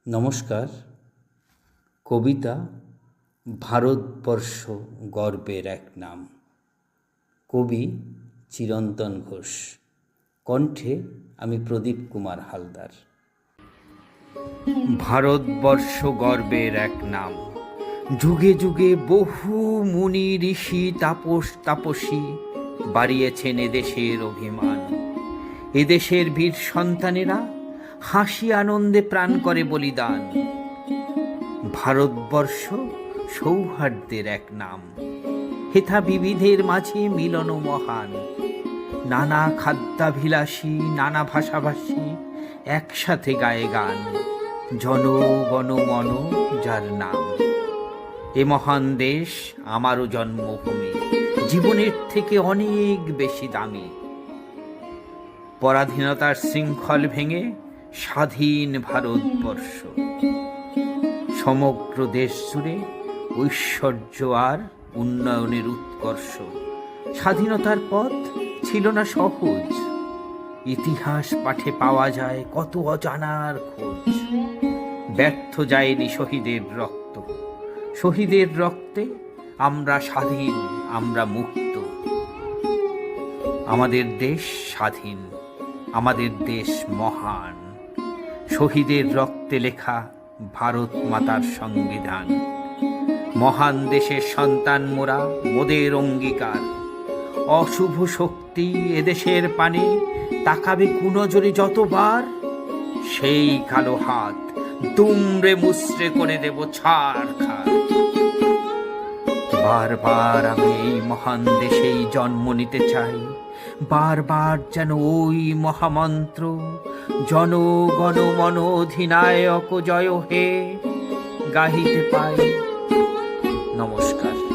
নমস্কার। কবিতা ভারতবর্ষ গর্বের এক নাম। কবি চিরন্তন ঘোষ। কণ্ঠে আমি প্রদীপ কুমার হালদার। ভারতবর্ষ গর্বের এক নাম। যুগে যুগে বহু মুনি ঋষি তাপসী বাড়িয়েছেন এদেশের অভিমান। এদেশের বীর সন্তানেরা হাসি আনন্দে প্রাণ করে বলিদান। ভারতবর্ষ সৌহার্দ্যের এক নাম। হেথা বিবিধের মাঝে মিলন মহান। নানা খাদ্যাভিলাষী নানা ভাষাভাষী একসাথে গায়ে গান। জন গণ মন যার নাম। এ মহান দেশ আমারও জন্মভূমি, জীবনের থেকে অনেক বেশি দামি। পরাধীনতার শৃঙ্খল ভেঙে স্বাধীন ভারতবর্ষ। সমগ্র দেশ জুড়ে ঐশ্বর্য আর উন্নয়নের উৎকর্ষ। স্বাধীনতার পথ ছিল না সহজ। ইতিহাস পাঠে পাওয়া যায় কত অজানার খোঁজ। ব্যর্থ যায়নি শহীদের রক্ত। শহীদের রক্তে আমরা স্বাধীন, আমরা মুক্ত। আমাদের দেশ স্বাধীন, আমাদের দেশ মহান। শহীদের রক্তে লেখা ভারত মাতার সংবিধান। মহান দেশের সন্তান মোরা, মোদের অঙ্গীকার। অশুভ শক্তি এদেশের পানে তাকাবে কুনজরে যতবার, সেই কালো হাত দুমড়ে মুচড়ে করে দেব ছারখার। বারবার আমি এই মহান দেশেই জন্ম নিতে চাই। বারবার যেন ওই মহামন্ত্র জন গণ মন অধিনায়ক জয় হে গাহিতে পাই। নমস্কার।